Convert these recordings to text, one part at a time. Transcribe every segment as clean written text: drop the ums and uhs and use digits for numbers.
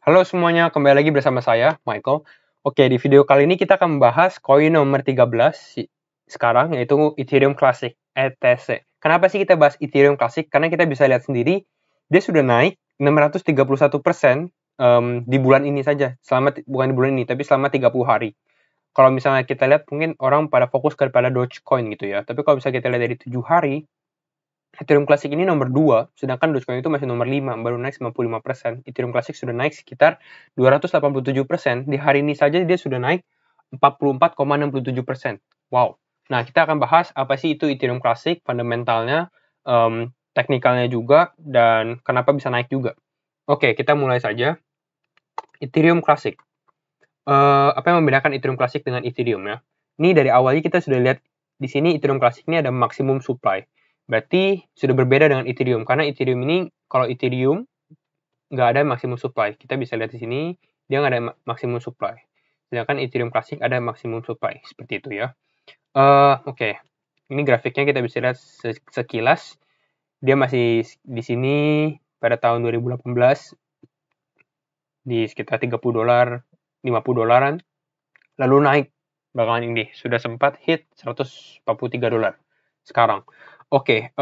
Halo semuanya, kembali lagi bersama saya, Michael. Oke, di video kali ini kita akan membahas koin nomor 13 sekarang, yaitu Ethereum Classic, ETC. Kenapa sih kita bahas Ethereum Classic? Karena kita bisa lihat sendiri, dia sudah naik 631% di bulan ini saja. Bukan di bulan ini, tapi selama 30 hari. Kalau misalnya kita lihat, mungkin orang pada fokus kepada Dogecoin gitu ya. Tapi kalau misalnya kita lihat dari 7 hari, Ethereum Classic ini nomor 2, sedangkan Dogecoin itu masih nomor 5, baru naik 95%. Ethereum Classic sudah naik sekitar 287%. Di hari ini saja dia sudah naik 44,67%. Wow. Nah, kita akan bahas apa sih itu Ethereum Classic, fundamentalnya, teknikalnya juga, dan kenapa bisa naik juga. Oke, kita mulai saja. Ethereum Classic. Apa yang membedakan Ethereum Classic dengan Ethereum ya? Ini dari awalnya kita sudah lihat di sini Ethereum Classic ini ada maximum supply. Berarti sudah berbeda dengan Ethereum, karena Ethereum ini, kalau Ethereum nggak ada maximum supply. Kita bisa lihat di sini, dia nggak ada maximum supply. Sedangkan Ethereum Classic ada maximum supply, seperti itu ya. Oke. Ini grafiknya kita bisa lihat sekilas. Dia masih di sini pada tahun 2018, di sekitar 30 dolar, 50 dolaran. Lalu naik belakangan ini, sudah sempat hit 143 dolar sekarang. Oke,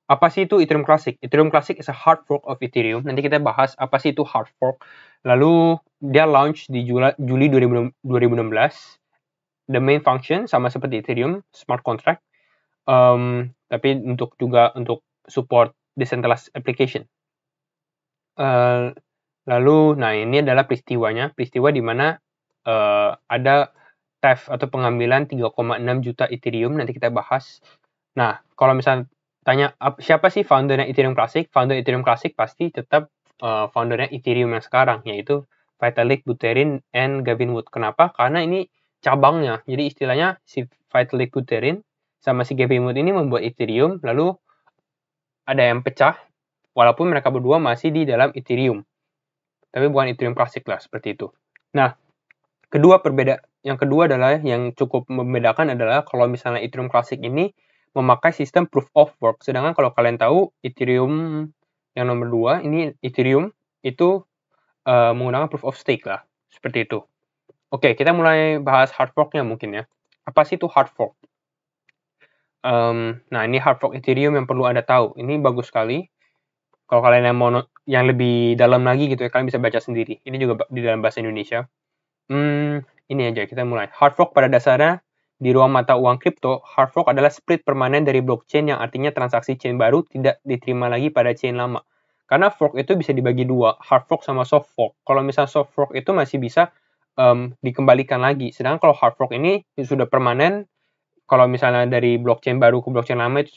apa sih itu Ethereum Classic? Ethereum Classic is a hard fork of Ethereum. Nanti kita bahas apa sih itu hard fork. Lalu dia launch di Juli 2016. The main function sama seperti Ethereum, smart contract. Tapi untuk support decentralized application. Lalu, nah ini adalah peristiwanya. Peristiwa di mana ada theft atau pengambilan 3,6 juta Ethereum. Nanti kita bahas. Nah, kalau misalnya tanya siapa sih foundernya Ethereum Classic? Founder Ethereum Classic pasti tetap foundernya Ethereum yang sekarang, yaitu Vitalik Buterin and Gavin Wood. Kenapa? Karena ini cabangnya. Jadi istilahnya si Vitalik Buterin sama si Gavin Wood ini membuat Ethereum, lalu ada yang pecah, walaupun mereka berdua masih di dalam Ethereum. Tapi bukan Ethereum Classic lah, seperti itu. Nah, yang kedua adalah yang cukup membedakan adalah kalau misalnya Ethereum Classic ini memakai sistem proof of work. Sedangkan kalau kalian tahu Ethereum yang nomor 2 ini Ethereum itu menggunakan proof of stake lah, seperti itu. Oke, kita mulai bahas hard forknya mungkin ya. Apa sih itu hard fork? Nah, ini hard fork Ethereum yang perlu Anda tahu. Ini bagus sekali. Kalau kalian yang mau yang lebih dalam lagi gitu ya, kalian bisa baca sendiri. Ini juga di dalam bahasa Indonesia. Ini aja, kita mulai. Hard fork pada dasarnya di ruang mata uang kripto, hard fork adalah split permanen dari blockchain yang artinya transaksi chain baru tidak diterima lagi pada chain lama. Karena fork itu bisa dibagi dua, hard fork sama soft fork. Kalau misalnya soft fork itu masih bisa dikembalikan lagi. Sedangkan kalau hard fork ini sudah permanen, kalau misalnya dari blockchain baru ke blockchain lama itu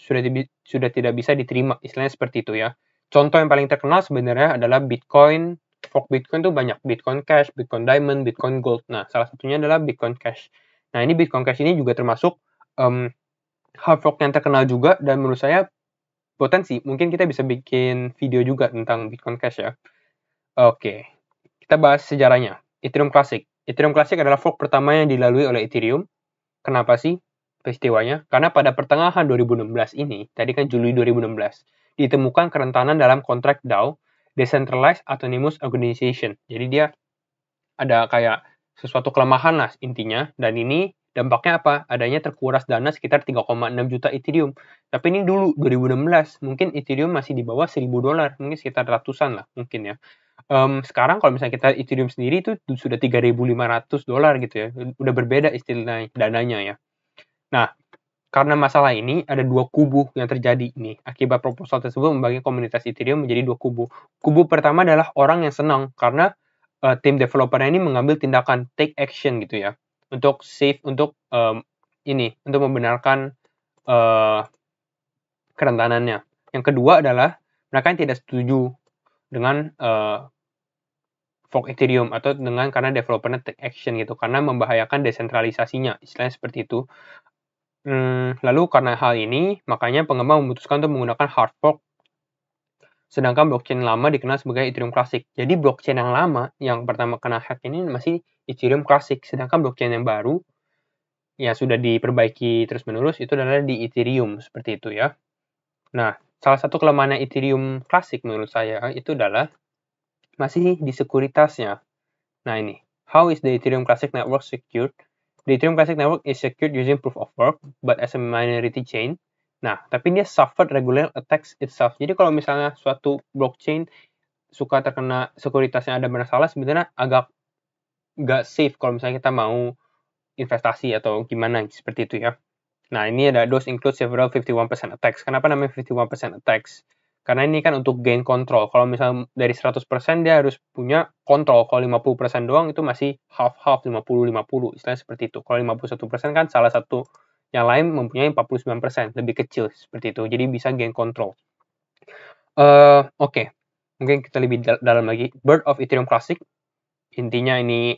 sudah tidak bisa diterima. Istilahnya seperti itu ya. Contoh yang paling terkenal sebenarnya adalah Bitcoin. Fork Bitcoin tuh banyak, Bitcoin Cash, Bitcoin Diamond, Bitcoin Gold. Nah, salah satunya adalah Bitcoin Cash. Nah, ini Bitcoin Cash ini juga termasuk hard fork yang terkenal juga, dan menurut saya potensi. Mungkin kita bisa bikin video juga tentang Bitcoin Cash ya. Oke, kita bahas sejarahnya. Ethereum Classic. Ethereum Classic adalah fork pertama yang dilalui oleh Ethereum. Kenapa sih peristiwanya? Karena pada pertengahan 2016 ini, tadi kan Juli 2016, ditemukan kerentanan dalam kontrak DAO, Decentralized Autonomous Organization. Jadi dia ada kayak sesuatu kelemahan lah intinya, dan ini dampaknya apa? Adanya terkuras dana sekitar 3,6 juta Ethereum. Tapi ini dulu 2016, mungkin Ethereum masih di bawah 1000 dolar, mungkin sekitar ratusan lah mungkin ya. Sekarang kalau misalnya kita Ethereum sendiri itu sudah 3.500 dolar gitu ya. Udah berbeda istilah dananya ya. Nah, karena masalah ini, ada dua kubu yang terjadi nih. Akibat proposal tersebut membagi komunitas Ethereum menjadi dua kubu. Kubu pertama adalah orang yang senang karena tim developernya ini mengambil tindakan take action gitu ya, untuk save, untuk untuk membenarkan kerentanannya. Yang kedua adalah mereka yang tidak setuju dengan fork Ethereum, atau dengan karena developernya take action gitu, karena membahayakan desentralisasinya, istilahnya seperti itu. Lalu karena hal ini, makanya pengembang memutuskan untuk menggunakan hard fork, sedangkan blockchain lama dikenal sebagai Ethereum Classic. Jadi blockchain yang lama, yang pertama kena hack ini masih Ethereum Classic, sedangkan blockchain yang baru, yang sudah diperbaiki terus-menerus, itu adalah di Ethereum, seperti itu ya. Nah, salah satu kelemahannya Ethereum Classic menurut saya, itu adalah masih di sekuritasnya. Nah ini, how is the Ethereum Classic Network secured? The Ethereum Classic Network is secured using proof of work, but as a minority chain. Nah, tapi dia suffered regular attacks itself. Jadi kalau misalnya suatu blockchain suka terkena sekuritasnya ada masalah, sebenarnya agak nggak safe kalau misalnya kita mau investasi atau gimana seperti itu ya. Nah, ini ada those include several 51% attacks. Kenapa namanya 51% attacks? Karena ini kan untuk gain control. Kalau misalnya dari 100% dia harus punya kontrol. Kalau 50% doang itu masih half-half, 50-50. Istilahnya seperti itu. Kalau 51% kan salah satu yang lain mempunyai 49%. Lebih kecil seperti itu. Jadi bisa gain control. Oke. Mungkin kita lebih dalam lagi. Bird of Ethereum Classic. Intinya ini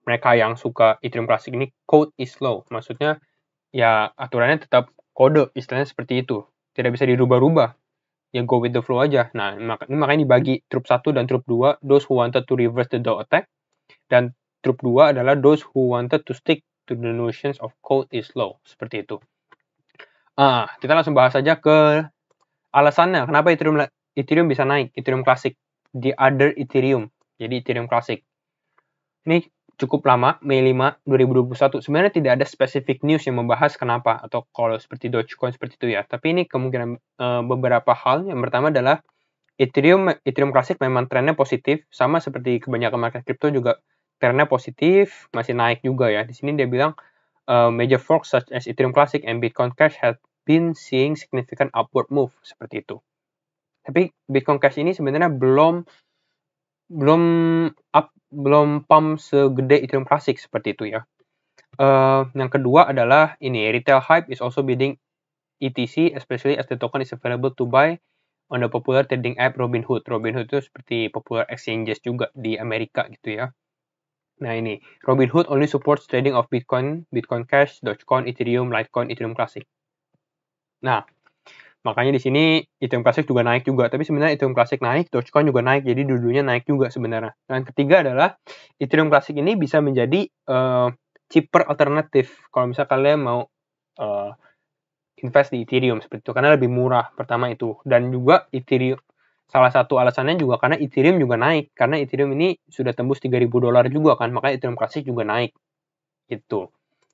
mereka yang suka Ethereum Classic ini code is law. Maksudnya ya aturannya tetap kode, istilahnya seperti itu. Tidak bisa dirubah-rubah. Ya go with the flow aja. Nah, ini makanya dibagi troop 1 dan troop 2, those who wanted to reverse the DAO attack, dan troop 2 adalah those who wanted to stick to the notions of code is law. Seperti itu. Kita langsung bahas saja ke alasannya. Kenapa Ethereum bisa naik? Ethereum Classic. The other Ethereum. Jadi Ethereum Classic. Ini cukup lama, Mei 5, 2021. Sebenarnya tidak ada spesifik news yang membahas kenapa, atau kalau seperti Dogecoin seperti itu ya. Tapi ini kemungkinan beberapa hal. Yang pertama adalah Ethereum Classic memang trennya positif, sama seperti kebanyakan market crypto juga trennya positif, masih naik juga ya. Di sini dia bilang major forks such as Ethereum Classic and Bitcoin Cash have been seeing significant upward move, seperti itu. Tapi Bitcoin Cash ini sebenarnya belum pump segede Ethereum Classic seperti itu ya. Yang kedua adalah ini, retail hype is also bidding ETC, especially as the token is available to buy on the popular trading app Robinhood. Robinhood itu seperti popular exchanges juga di Amerika gitu ya. Nah ini, Robinhood only supports trading of Bitcoin, Bitcoin Cash, Dogecoin, Ethereum, Litecoin, Ethereum Classic. Nah, makanya di sini Ethereum Classic juga naik juga. Tapi sebenarnya Ethereum Classic naik, Dogecoin juga naik. Jadi dua-duanya naik juga sebenarnya. Dan ketiga adalah Ethereum Classic ini bisa menjadi cheaper alternatif. Kalau misalnya kalian mau invest di Ethereum seperti itu. Karena lebih murah pertama itu. Dan juga Ethereum, salah satu alasannya juga karena Ethereum juga naik. Karena Ethereum ini sudah tembus $3.000 juga kan. Makanya Ethereum Classic juga naik. Gitu.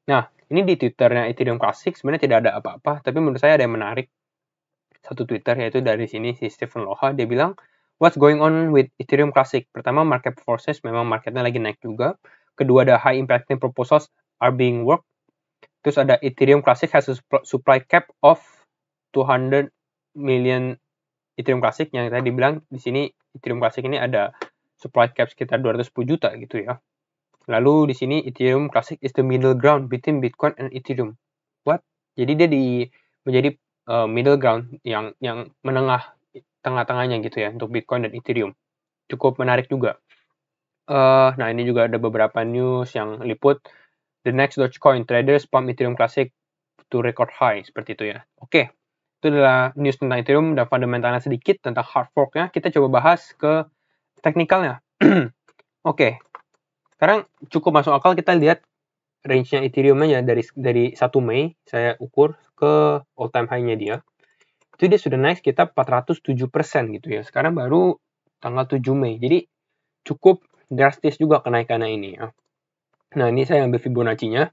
Nah, ini di Twitternya Ethereum Classic sebenarnya tidak ada apa-apa. Tapi menurut saya ada yang menarik. Satu Twitter yaitu dari sini si Stephen Loha, dia bilang what's going on with Ethereum Classic. Pertama, market forces, memang marketnya lagi naik juga. Kedua, ada high impacting proposals are being worked. Terus ada Ethereum Classic has a supply cap of 200 million Ethereum Classic, yang tadi dibilang di sini Ethereum Classic ini ada supply cap sekitar 210 juta gitu ya. Lalu di sini Ethereum Classic is the middle ground between Bitcoin and Ethereum. What? Jadi dia menjadi middle ground yang menengah, tengah-tengahnya gitu ya untuk Bitcoin dan Ethereum. Cukup menarik juga. Nah ini juga ada beberapa news yang liput the next Dogecoin traders pump Ethereum Classic to record high, seperti itu ya. Oke, itu adalah news tentang Ethereum dan fundamentalnya sedikit tentang hard forknya. Kita coba bahas ke teknikalnya. Oke, sekarang cukup masuk akal kita lihat range-nya Ethereum-nya dari 1 Mei saya ukur ke all time high-nya dia. Itu dia sudah naik sekitar 407% gitu ya. Sekarang baru tanggal 7 Mei. Jadi cukup drastis juga kenaikannya ini ya. Nah, ini saya ambil Fibonacci-nya.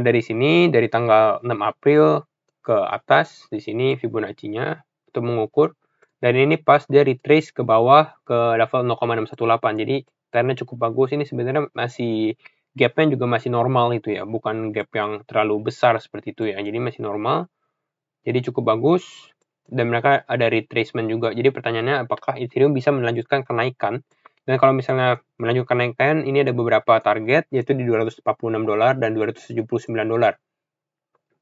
Dari sini, dari tanggal 6 April ke atas, di sini Fibonacci-nya untuk mengukur. Dan ini pas dia retrace ke bawah ke level 0,618. Jadi trennya cukup bagus. Ini sebenarnya masih gap-nya juga masih normal itu ya. Bukan gap yang terlalu besar seperti itu ya. Jadi masih normal. Jadi cukup bagus. Dan mereka ada retracement juga. Jadi pertanyaannya apakah Ethereum bisa melanjutkan kenaikan. Dan kalau misalnya melanjutkan kenaikan, ini ada beberapa target, yaitu di $246 dan $279.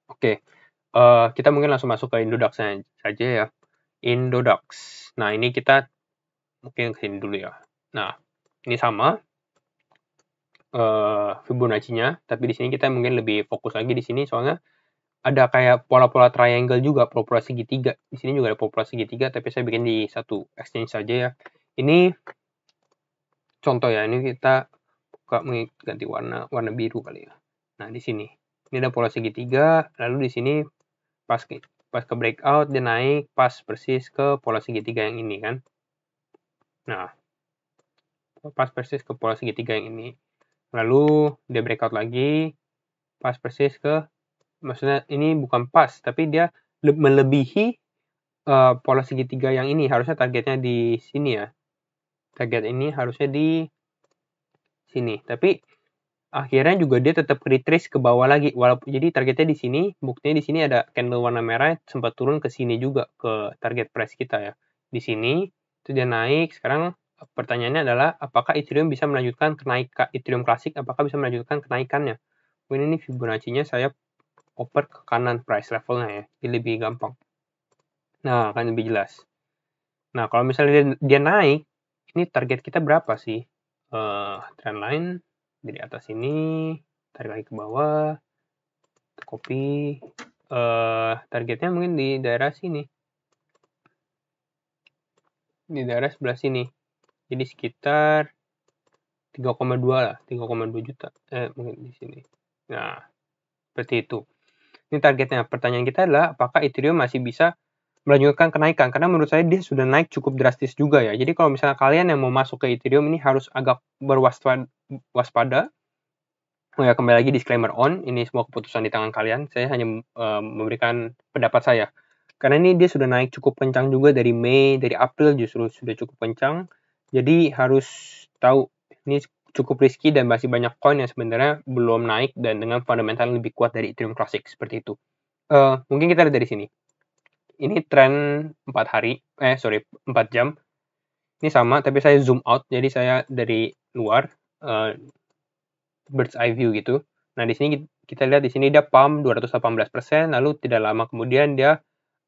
Oke, kita mungkin langsung masuk ke Indodax saja ya. Indodax. Nah, ini kita mungkin ke sini dulu ya. Nah, ini sama Fibonacci-nya, tapi di sini kita mungkin lebih fokus lagi di sini soalnya ada kayak pola-pola triangle juga, pola-pola segitiga. Di sini juga ada pola segitiga, tapi saya bikin di satu exchange saja ya. Ini contoh ya, ini kita ganti warna biru kali ya. Nah, di sini. Ini ada pola segitiga, lalu di sini pas ke breakout dia naik pas persis ke pola segitiga yang ini kan. Nah, pas persis ke pola segitiga yang ini. Lalu dia breakout lagi, pas persis ke, maksudnya ini bukan pas, tapi dia melebihi pola segitiga yang ini. Harusnya targetnya di sini ya. Target ini harusnya di sini. Tapi akhirnya juga dia tetap retrace ke bawah lagi. Walaupun jadi targetnya di sini, buktinya di sini ada candle warna merah sempat turun ke sini juga ke target price kita ya. Di sini itu dia naik. Sekarang pertanyaannya adalah apakah Ethereum bisa melanjutkan kenaikan Ethereum klasik, apakah bisa melanjutkan kenaikannya? Mungkin ini Fibonacci-nya saya oper ke kanan price levelnya ya. Jadi lebih gampang. Nah, akan lebih jelas. Nah, kalau misalnya dia naik, ini target kita berapa sih? Trendline dari atas ini, tarik lagi ke bawah, copy, targetnya mungkin di daerah sini. Di daerah sebelah sini. Jadi sekitar 3,2 lah, 3,2 juta. Mungkin di sini. Nah, seperti itu. Ini targetnya. Pertanyaan kita adalah apakah Ethereum masih bisa melanjutkan kenaikan, karena menurut saya dia sudah naik cukup drastis juga ya. Jadi kalau misalnya kalian yang mau masuk ke Ethereum ini harus agak berwaspada. Oh ya, kembali lagi disclaimer on, ini semua keputusan di tangan kalian. Saya hanya memberikan pendapat saya. Karena ini dia sudah naik cukup kencang juga dari Mei, dari April justru sudah cukup kencang. Jadi harus tahu ini cukup risky dan masih banyak coin yang sebenarnya belum naik dan dengan fundamental yang lebih kuat dari Ethereum Classic seperti itu. Mungkin kita lihat dari sini. Ini tren 4 jam. Ini sama, tapi saya zoom out, jadi saya dari luar, bird's eye view gitu. Nah, di sini kita lihat di sini dia pump 218%, lalu tidak lama kemudian dia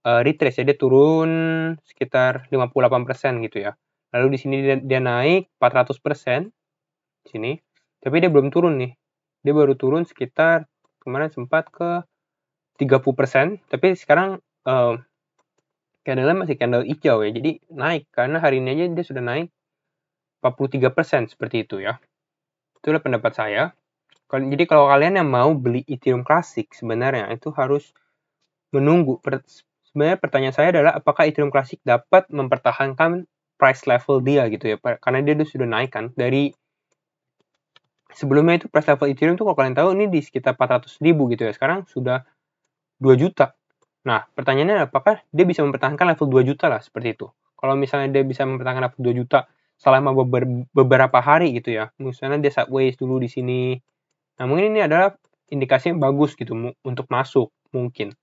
retrace, ya, dia turun sekitar 58% gitu ya. Lalu di sini dia naik 400% di sini, tapi dia belum turun nih. Dia baru turun sekitar kemarin sempat ke 30%, tapi sekarang candle-nya masih candle hijau ya, jadi naik karena hari ini aja dia sudah naik 43% seperti itu ya. Itulah pendapat saya. Jadi kalau kalian yang mau beli Ethereum Classic sebenarnya itu harus menunggu. Sebenarnya pertanyaan saya adalah apakah Ethereum Classic dapat mempertahankan price level dia gitu ya, karena dia sudah naik kan dari sebelumnya. Itu price level Ethereum tuh kalau kalian tahu ini di sekitar 400.000 gitu ya, sekarang sudah 2 juta. Nah, pertanyaannya apakah dia bisa mempertahankan level 2 juta lah, seperti itu. Kalau misalnya dia bisa mempertahankan level 2 juta selama beberapa hari gitu ya, misalnya dia sideways dulu di sini. Nah, mungkin ini adalah indikasi yang bagus gitu untuk masuk mungkin.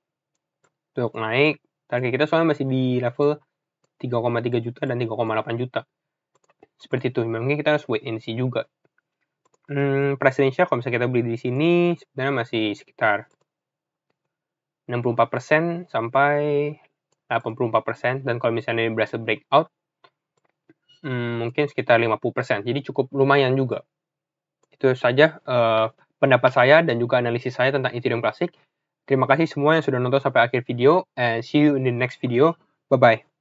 Untuk naik, target kita soalnya masih di level 3,3 juta dan 3,8 juta. Seperti itu, mungkin kita harus wait and see juga. Price range-nya kalau misalnya kita beli di sini sebenarnya masih sekitar 64% sampai 84%, dan kalau misalnya berhasil breakout mungkin sekitar 50%, jadi cukup lumayan juga. Itu saja pendapat saya dan juga analisis saya tentang Ethereum Classic. Terima kasih semua yang sudah nonton sampai akhir video, and see you in the next video. Bye bye.